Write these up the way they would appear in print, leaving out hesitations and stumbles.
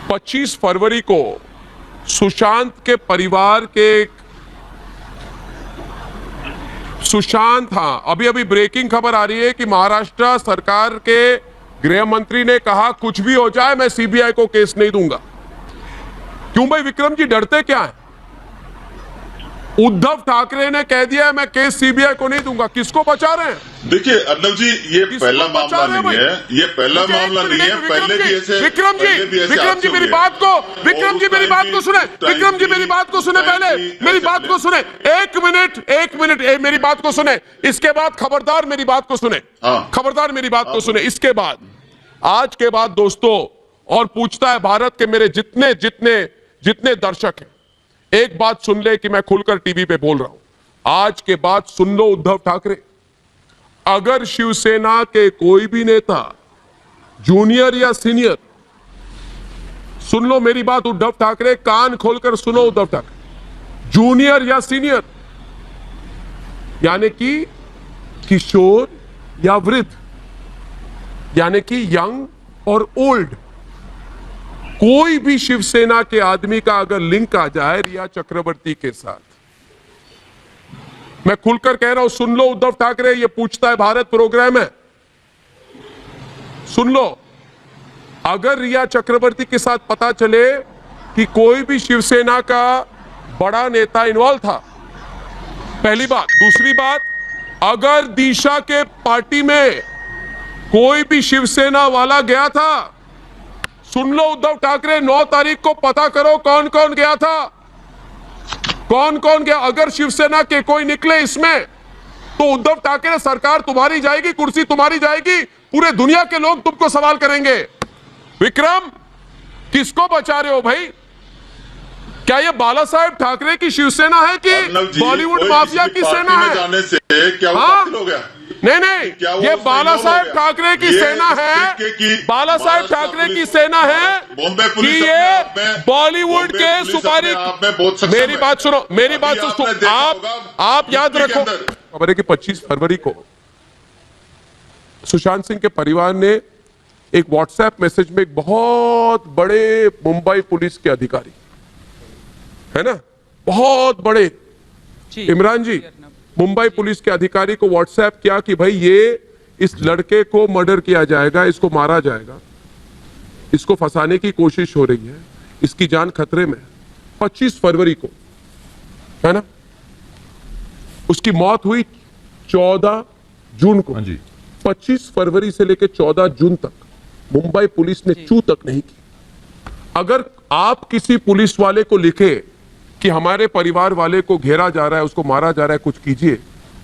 25 फरवरी को सुशांत के परिवार के अभी अभी ब्रेकिंग खबर आ रही है कि महाराष्ट्र सरकार के गृह मंत्री ने कहा कुछ भी हो जाए मैं सीबीआई को केस नहीं दूंगा। क्यों भाई विक्रम जी, डरते क्या है? उद्धव ठाकरे ने कह दिया मैं केस सीबीआई को नहीं दूंगा। किसको बचा रहे हैं? देखिए अर्नब जी, ये पहला मामला नहीं है, ये पहला मामला नहीं है। पहले भी ऐसे विक्रम जी मेरी बात को सुने। विक्रम जी मेरी बात को सुने। पहले मेरी बात को सुने। एक मिनट मेरी बात को सुने। इसके बाद खबरदार मेरी बात को सुने। खबरदार मेरी बात को सुने। इसके बाद आज के बाद दोस्तों, और पूछता है भारत के मेरे जितने दर्शक हैं, एक बात सुन ले कि मैं खुलकर टीवी पे बोल रहा हूं। आज के बाद सुन लो उद्धव ठाकरे, अगर शिवसेना के कोई भी नेता, जूनियर या सीनियर, सुन लो मेरी बात उद्धव ठाकरे, कान खोलकर सुनो उद्धव ठाकरे, जूनियर या सीनियर यानी कि किशोर या वृद्ध, यानी कि यंग और ओल्ड, कोई भी शिवसेना के आदमी का अगर लिंक आ जाए रिया चक्रवर्ती के साथ, मैं खुलकर कह रहा हूं, सुन लो उद्धव ठाकरे, ये पूछता है भारत प्रोग्राम है, सुन लो, अगर रिया चक्रवर्ती के साथ पता चले कि कोई भी शिवसेना का बड़ा नेता इन्वॉल्व था, पहली बात। दूसरी बात, अगर दिशा के पार्टी में कोई भी शिवसेना वाला गया था, सुन लो उद्धव ठाकरे, 9 तारीख को पता करो कौन कौन गया था, कौन कौन गया। अगर शिवसेना के कोई निकले इसमें तो उद्धव ठाकरे, सरकार तुम्हारी जाएगी, कुर्सी तुम्हारी जाएगी, पूरे दुनिया के लोग तुमको सवाल करेंगे। विक्रम, किसको बचा रहे हो भाई? क्या ये बाला साहेब ठाकरे की शिवसेना है कि बॉलीवुड माफिया की सेना है? जाने से क्या हो गया? नहीं, ये बाला साहेब ठाकरे की सेना है, बाला साहेब ठाकरे की सेना है कि ये बॉलीवुड के सुपारी। मेरी बात सुनो, मेरी बात सुनो, आप याद रखो, खबर है कि 25 फरवरी को सुशांत सिंह के परिवार ने एक व्हाट्सएप मैसेज में एक बहुत बड़े मुंबई पुलिस के अधिकारी, है ना, बहुत बड़े इमरान जी, मुंबई पुलिस के अधिकारी को व्हाट्सएप किया कि भाई ये इस लड़के को मर्डर किया जाएगा, इसको मारा जाएगा, इसको फंसाने की कोशिश हो रही है, इसकी जान खतरे में। 25 फरवरी को, है ना, उसकी मौत हुई 14 जून को। 25 फरवरी से लेकर 14 जून तक मुंबई पुलिस ने चू तक नहीं की। अगर आप किसी पुलिस वाले को लिखे कि हमारे परिवार वाले को घेरा जा रहा है, उसको मारा जा रहा है, कुछ कीजिए,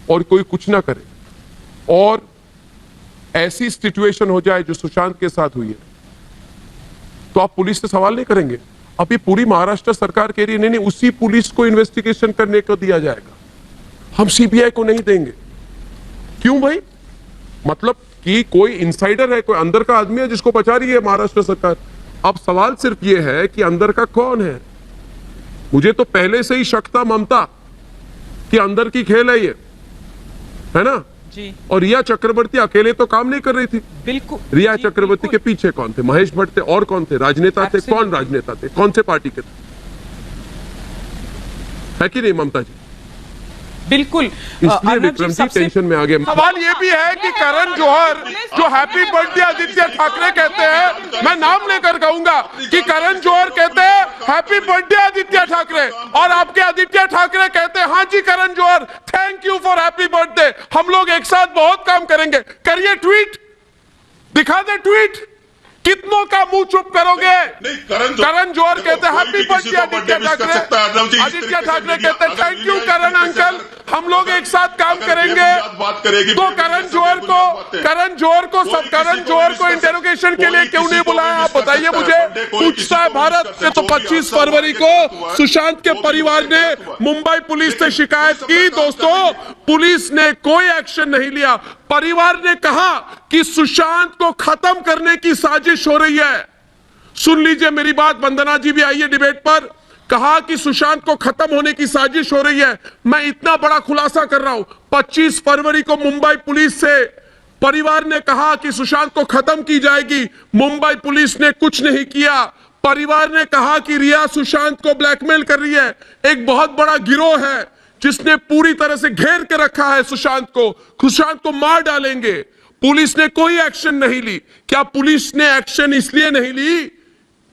और कोई कुछ ना करे, और ऐसी सिचुएशन हो जाए जो सुशांत के साथ हुई है, तो आप पुलिस से सवाल नहीं करेंगे? अब ये पूरी महाराष्ट्र सरकार कह रही है नहीं, उसी पुलिस को इन्वेस्टिगेशन करने को दिया जाएगा, हम सीबीआई को नहीं देंगे। क्यों भाई? मतलब कि कोई इनसाइडर है, कोई अंदर का आदमी है जिसको बचा रही है महाराष्ट्र सरकार। अब सवाल सिर्फ ये है कि अंदर का कौन है। मुझे तो पहले से ही शक था, ममता, कि अंदर की खेल है ये, है ना जी। और रिया चक्रवर्ती अकेले तो काम नहीं कर रही थी, बिल्कुल। रिया चक्रवर्ती के पीछे कौन थे? महेश भट्ट थे, और कौन थे? राजनेता थे। कौन राजनेता थे? कौन से पार्टी के थे? है कि नहीं ममता जी? बिल्कुल, इसलिए विक्रम जी टेंशन में आ गए। सवाल ये भी है कि करण जौहर जो हैप्पी बर्थडे आदित्य ठाकरे कहते हैं, मैं नाम लेकर कहूंगा कि करण जौहर कहते हैं हैप्पी बर्थडे आदित्य ठाकरे, और आपके आदित्य ठाकरे कहते हैं हाँ जी Karan Johar, thank you for happy birthday, हम लोग एक साथ बहुत काम करेंगे। करिए ट्वीट, दिखा दे ट्वीट, कितनों का मुंह चुप करोगे? करण जौहर कहते हैं हैप्पी बर्थडे आदित्य ठाकरे, आदित्य ठाकरे कहते हैं थैंक यू करण अंकल, हम लोग एक साथ काम करेंगे। तो करण जौहर को इंटेरोगेशन के लिए क्यों नहीं बुलाया, आप बताइए मुझे, पूछता है भारत। तो 25 फरवरी को सुशांत के परिवार ने मुंबई पुलिस से शिकायत की। दोस्तों, पुलिस ने कोई एक्शन नहीं लिया। परिवार ने कहा कि सुशांत को खत्म करने की साजिश हो रही है। सुन लीजिए मेरी बात, वंदना जी भी आई है डिबेट पर, कहा कि सुशांत को खत्म होने की साजिश हो रही है। मैं इतना बड़ा खुलासा कर रहा हूं, 25 फरवरी को मुंबई पुलिस से परिवार ने कहा कि सुशांत को खत्म की जाएगी, मुंबई पुलिस ने कुछ नहीं किया। परिवार ने कहा कि रिया सुशांत को ब्लैकमेल कर रही है। एक बहुत बड़ा गिरोह है जिसने पूरी तरह से घेर के रखा है सुशांत को मार डालेंगे। पुलिस ने कोई एक्शन नहीं ली। क्या पुलिस ने एक्शन इसलिए नहीं ली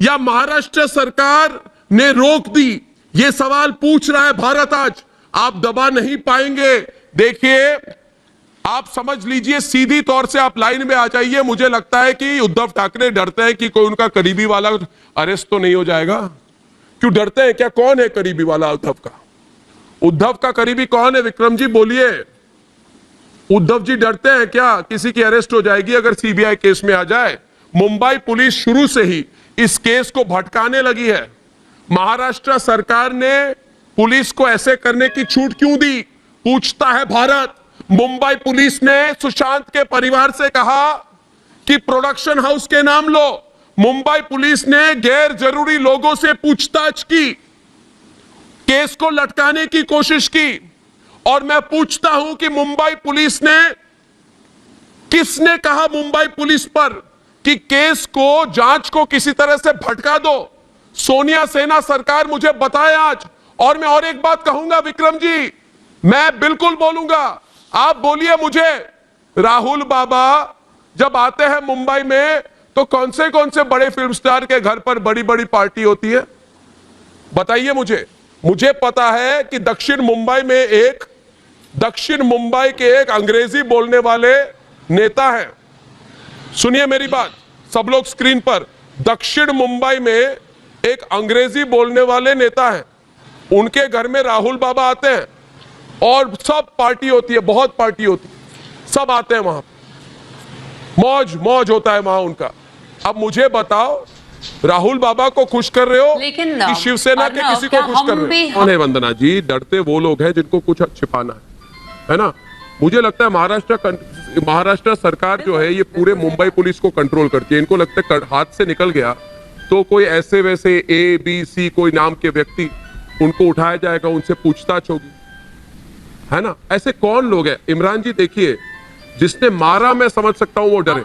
या महाराष्ट्र सरकार ने रोक दी? यह सवाल पूछ रहा है भारत आज। आप दबा नहीं पाएंगे। देखिए, आप समझ लीजिए, सीधी तौर से आप लाइन में आ जाइए। मुझे लगता है कि उद्धव ठाकरे डरते हैं कि कोई उनका करीबी वाला अरेस्ट तो नहीं हो जाएगा। क्यों डरते हैं? क्या कौन है करीबी वाला उद्धव का? उद्धव का करीबी कौन है? विक्रम जी बोलिए। उद्धव जी डरते हैं क्या किसी की अरेस्ट हो जाएगी अगर सीबीआई केस में आ जाए? मुंबई पुलिस शुरू से ही इस केस को भटकाने लगी है। महाराष्ट्र सरकार ने पुलिस को ऐसे करने की छूट क्यों दी? पूछता है भारत। मुंबई पुलिस ने सुशांत के परिवार से कहा कि प्रोडक्शन हाउस के नाम लो। मुंबई पुलिस ने गैर जरूरी लोगों से पूछताछ की, केस को लटकाने की कोशिश की। और मैं पूछता हूं कि मुंबई पुलिस ने, किसने कहा मुंबई पुलिस पर कि केस को, जांच को किसी तरह से भटका दो? सोनिया सेना सरकार मुझे बताए आज। और मैं और एक बात कहूंगा विक्रम जी, मैं बिल्कुल बोलूंगा, आप बोलिए मुझे। राहुल बाबा जब आते हैं मुंबई में तो कौन से बड़े फिल्म स्टार के घर पर बड़ी बड़ी पार्टी होती है? बताइए मुझे। मुझे पता है कि दक्षिण मुंबई के एक अंग्रेजी बोलने वाले नेता हैं। सुनिए मेरी बात, सब लोग स्क्रीन पर। दक्षिण मुंबई में एक अंग्रेजी बोलने वाले नेता हैं। उनके घर में राहुल बाबा आते हैं और सब पार्टी होती है, बहुत पार्टी होती है, सब आते हैं वहां। मौज होता है वहां उनका। अब मुझे बताओ, राहुल बाबा को खुश कर रहे हो कि शिवसेना के किसी को खुश कर रहे हो? नहीं वंदना जी, डरते वो लोग हैं जिनको कुछ छिपाना है ना? मुझे लगता है महाराष्ट्र सरकार जो है ये पूरे मुंबई पुलिस को कंट्रोल करती है। इनको लगता है हाथ से निकल गया तो कोई ऐसे वैसे ABC कोई नाम के व्यक्ति उनको उठाया जाएगा, उनसे पूछताछ होगी, है ना? ऐसे कौन लोग हैं? इमरान जी देखिए, जिसने मारा मैं समझ सकता हूं वो डरे।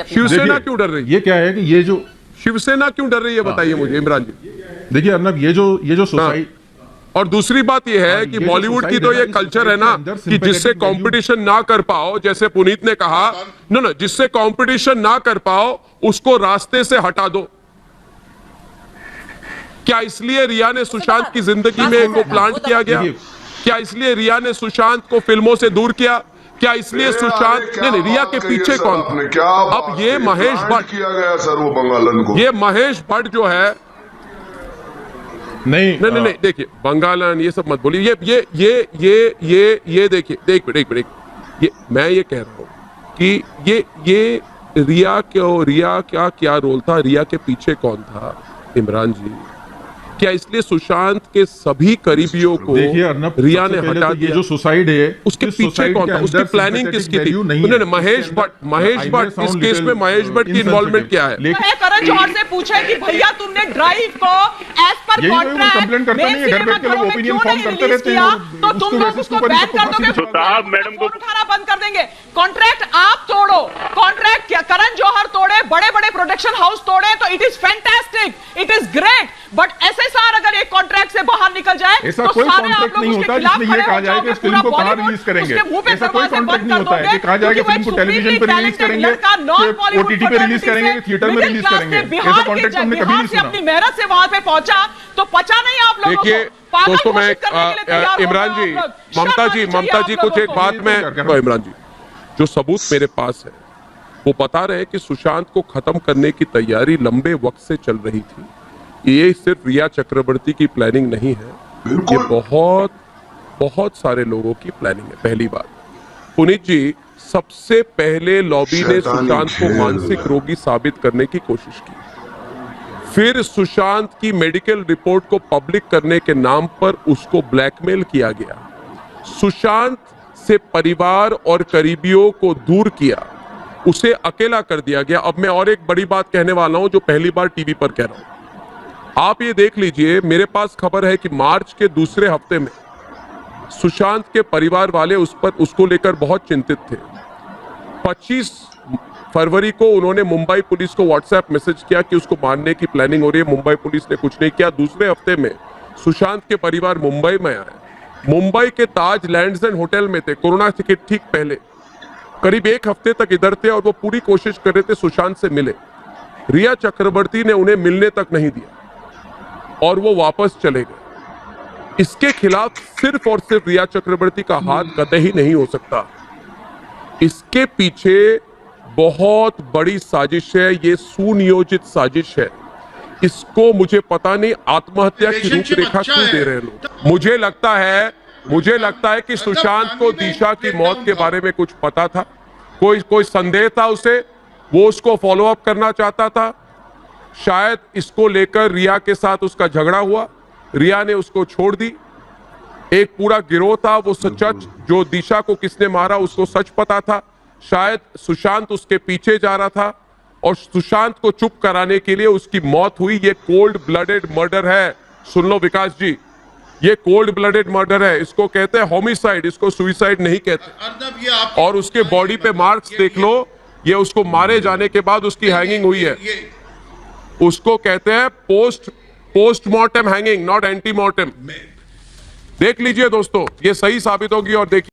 शिवसेना क्यों डर रही है? ये क्या है कि ये जो शिवसेना क्यों डर रही है बताइए मुझे इमरान जी। देखिए अर्नब, ये जो सोसाइटी, और दूसरी बात ये है कि बॉलीवुड की तो ये कल्चर है ना कि जिससे कंपटीशन ना कर पाओ, जैसे पुनीत ने कहा ना, जिससे कंपटीशन ना कर पाओ उसको रास्ते से हटा दो। क्या इसलिए रिया ने सुशांत की जिंदगी में एक प्लांट किया गया? क्या इसलिए रिया ने सुशांत को फिल्मों से दूर किया? क्या इसलिए सुशांत नहीं, रिया के पीछे कौन था? अब ये महेश भट्ट किया गया सर, वो बंगालन को, ये महेश भट्ट जो है, नहीं देखिए, बंगालन ये सब मत बोलिए। ये देखिए, एक मिनट, ये मैं ये कह रहा हूं कि ये रिया का क्या रोल था? रिया के पीछे कौन था इमरान जी? क्या इसलिए सुशांत के सभी करीबियों को रिया ने हटा दिया? ये जो सुसाइड है उसके पीछे कौन था? उसकी प्लानिंग किसकी थी? महेश भट्ट इस केस में महेश भट्ट की इन्वॉल्वमेंट क्या है? करण जौहर से पूछे कि भैया तुमने ड्राइव को एज पर कॉन्ट्रैक्ट तो तुम लोग उसको बैन कर दोगे, मैडम को उठाना बंद कर देंगे। कॉन्ट्रैक्ट आप तोड़ो, कॉन्ट्रैक्ट क्या करण जौहर तोड़े, बड़े बड़े प्रोडक्शन हाउस तोड़े तो it is fantastic, it is great, but SSR अगर एक कॉन्ट्रैक्ट से बाहर निकल जाए ऐसा तो कोई कॉन्ट्रैक्ट नहीं होता जिसमें ये कहा जाए कि इस फिल्म को कहां रिलीज करेंगे। ऐसा कोई कॉन्ट्रैक्ट नहीं होता है कि कहा जाए कि फिल्म को टेलीविजन पर रिलीज करेंगे, OTT पे रिलीज करेंगे, थिएटर में रिलीज करेंगे। ऐसा कॉन्ट्रैक्ट हमने कभी नहीं सुना। अपनी मेहनत से वहां पे पहुंचा तो पचा नहीं आप लोगों को। देखिए दोस्तों, मैं इमरान जी, ममता जी कुछ एक बात में, इमरान जी जो सबूत मेरे पास है वो बता रहे हैं कि सुशांत को खत्म करने की तैयारी लंबे वक्त से चल रही थी। ये सिर्फ रिया चक्रवर्ती की प्लानिंग नहीं है, ये बहुत सारे लोगों की प्लानिंग है। पहली बात, पुनीत जी, सबसे पहले लॉबी ने सुशांत को मानसिक रोगी साबित करने की कोशिश की। फिर सुशांत की मेडिकल रिपोर्ट को पब्लिक करने के नाम पर उसको ब्लैकमेल किया गया। सुशांत से परिवार और करीबियों को दूर किया, उसे अकेला कर दिया गया। अब मैं और एक बड़ी बात कहने वाला हूं जो पहली बार टीवी पर कह रहा हूं, आप ये देख लीजिए। मेरे पास खबर है कि मार्च के दूसरे हफ्ते में सुशांत के परिवार वाले उसको लेकर बहुत चिंतित थे। फरवरी को उन्होंने मुंबई पुलिस को व्हाट्सएप मैसेज किया कि उसको मारने की प्लानिंग हो रही है। मुंबई पुलिस ने कुछ नहीं किया। दूसरे हफ्ते में सुशांत के परिवार मुंबई में आए। मुंबई के ताज लैंड्स एंड होटल में थे कोरोना के ठीक पहले। करीब एक हफ्ते तक इधर थे और वो पूरी कोशिश कर रहे थे सुशांत से मिले। रिया चक्रवर्ती ने उन्हें मिलने तक नहीं दिया और वो वापस चले गए। इसके खिलाफ सिर्फ और सिर्फ रिया चक्रवर्ती का हाथ कतई नहीं हो सकता। इसके पीछे बहुत बड़ी साजिश है। ये सुनियोजित साजिश है। इसको मुझे पता नहीं आत्महत्या की रूपरेखा क्यों दे रहे हैं लोग। मुझे लगता है कि सुशांत को दिशा की मौत के बारे में कुछ पता था। कोई संदेह था उसे, वो उसको फॉलो अप करना चाहता था। शायद इसको लेकर रिया के साथ उसका झगड़ा हुआ, रिया ने उसको छोड़ दी। एक पूरा गिरोह था, वो सच जो दिशा को किसने मारा उसको सच पता था। शायद सुशांत उसके पीछे जा रहा था और सुशांत को चुप कराने के लिए उसकी मौत हुई। ये कोल्ड ब्लडेड मर्डर है। सुन लो विकास जी, ये कोल्ड ब्लडेड मर्डर है। इसको कहते हैं होमिसाइड, इसको सुइसाइड नहीं कहते। और उसके बॉडी पे मार्क्स देख लो, ये उसको मारे जाने के बाद उसकी हैंगिंग हुई है। उसको कहते हैं पोस्टमार्टम हैंगिंग, नॉट एंटीमार्टम। देख लीजिए दोस्तों, ये सही साबित होगी। और देखिए